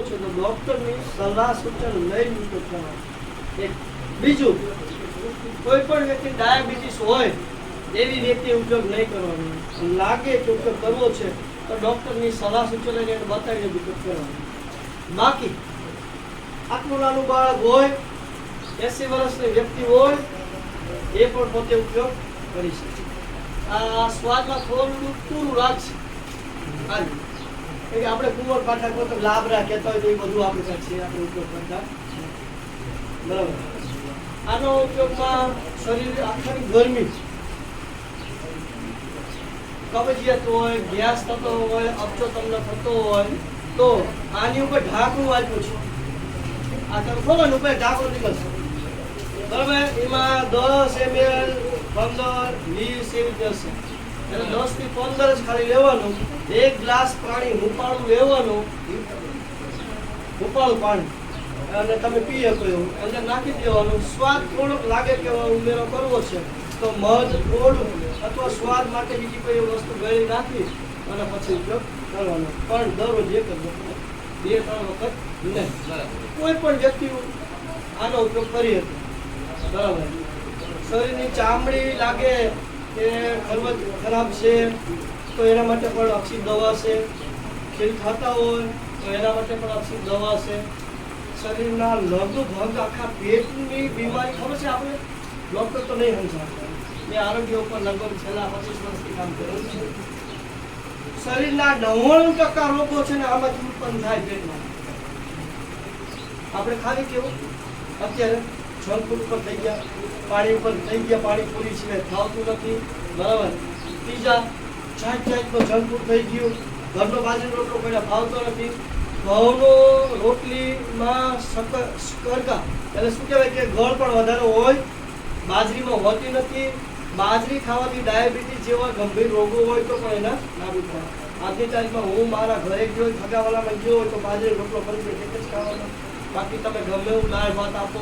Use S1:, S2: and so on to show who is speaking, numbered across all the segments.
S1: છે તો ડોક્ટરની સલાહ સૂચન લઈને ઉપયોગ કરવાનો. એક બીજું, કોઈ પણ વ્યક્તિ ડાયાબિટીસ હોય એવી વ્યક્તિ ઉપયોગ નહીં કરવાનો. લાગે કે ઉપયોગ કરવો છે તો ડોક્ટરની સલાહ સૂચન લઈને એને બતાવીને ઉપયોગ કરવાનો. બાકી આટલું નાનું બાળક હોય, 80 વર્ષની વ્યક્તિ હોય, એ પણ પોતે ઉપયોગ કરી શકે. આ સ્વાદમાં થોડું પૂરું લાગશે. આપણે કુંવર પાઠક તો લાભરા કહેતા હોય તો એ બધું આપણી પાસે છે, આપણે ઉપયોગ કરતા બરાબર. આનો ઉપયોગમાં શરીર આખાની ગરમી, કબજિયાત હોય, ગેસ થતો હોય, અપચો તમને થતો હોય તો આની ઉપર ઢાંકણું આપ્યું છે. આ તમે ખોલો ને ઉપર ઢાંકણું નીકળશે બરાબર. એમાં 10 ml 15 20 એવી જશે. એટલે 10 થી 15 જ ખાલી લેવાનું. 1 ગ્લાસ પાણી હુંફાળું લેવાનું, હુંફાળું પાણી, અને તમે પી શકો એવું અંદર નાખી દેવાનું. સ્વાદ થોડોક લાગે કે ઉમેરો કરવો છે તો મધ થોડું અથવા સ્વાદ માટે બીજી કોઈ વસ્તુ ગળી નાખી અને પછી ઉપયોગ કરવાનો. પણ દરરોજ એક જ વખત, 2-3 વખત નહીં. કોઈ પણ વ્યક્તિ આનો ઉપયોગ કરી શકે બરાબર. શરીરની ચામડી લાગે કે ખરાબ છે તો એના માટે પણ અક્ષી દવા છે. ખીલ ખાતા હોય તો એના માટે પણ અક્ષી દવા છે. શરીરના લગભગ આખા પેટની બીમારી ખબર છે આપણે, ડૉક્ટર તો નહીં સમજાવતા, મેં આરોગ્ય ઉપર લગભગ છેલ્લા 25 વર્ષથી કામ કરેલું છે. શરીરના 99% રોગો છે ને આમાંથી ઉત્પન્ન થાય પેટમાં. આપણે ખાલી કેવું અત્યારે જંક ફૂડ ઉપર થઈ ગયા, પાણી ઉપર થઈ ગયા, પાણીપુરી સિવાય ખાવતું નથી બરાબર. પીઝા, જાતનો જંક ફૂડ થઈ ગયું. ઘરનો બાજરીનો રોટલો પહેલાં ભાવતો નથી. ઘઉંનો રોટલીમાં શક્કરકા એટલે શું કહેવાય કે ગળ પણ વધારે હોય, બાજરીમાં હોતી નથી. બાજરી ખાવાથી ડાયાબિટીસ જેવા ગંભીર રોગો હોય તો પણ એના નાબૂદ થાય. આજની તારીખમાં હું મારા ઘરે ગયો, ખગાવાલામાં ગયો હોય તો બાજરી રોટલો કરી એક જ ખાવાનો. બાકી તમે ગમે એવું દાળ ભાત આપો,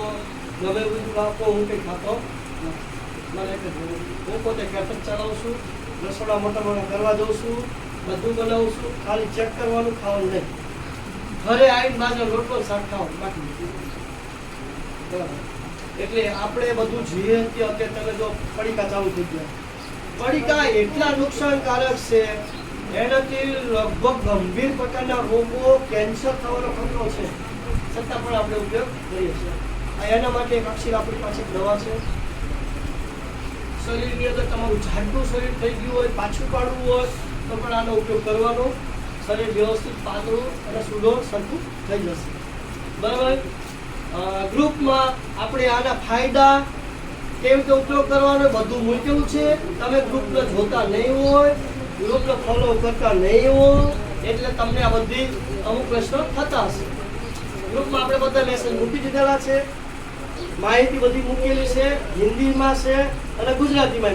S1: ગમે એવું આપો, હું કંઈ ખાતો નથી. મને એક જ હું પોતે કેટર ચલાવું છું, રસોડા મોટા કરવા દઉં છું, બધું બનાવું છું. ખાલી ચેક કરવાનું, ખાવાનું નહીં. ઘરે આવીને બાજરો રોટલો શાક ખાવ બાકી બરાબર. એટલે આપણે બધું જોઈએ કે અત્યારે તમે જો પડીકા ચાલુ થઈ ગયા, પડીકા એટલા નુકસાનકારક છે, એનાથી લગભગ ગંભીર પ્રકારના રોગો, કેન્સર થવાનો ખતરો છે, છતાં પણ આપણે ઉપયોગ કરીએ છીએ. એના માટે એક અક્ષીર આપણી પાસે દવા છે. શરીરની અંદર તમારું જાડું શરીર થઈ ગયું હોય, પાછું પાડવું હોય તો પણ આનો ઉપયોગ કરવાનો. શરીર વ્યવસ્થિત પાતળું અને સુડોળ સરખું થઈ જશે બરાબર. ગ્રુપમાં આપણે આના ફાયદા કેવી રીતે ઉપયોગ કરવાનો બધું મૂકેલું છે. તમે ગ્રુપને જોતા નહીં હોય, ગ્રુપને ફોલો કરતા નહીં હોય એટલે તમને આ બધી અમુક પ્રશ્નો થતા હશે. ગ્રુપમાં આપણે બધા મેસેજ મૂકી દીધેલા છે, માહિતી બધી મૂકેલી છે, હિન્દીમાં છે અને ગુજરાતીમાં.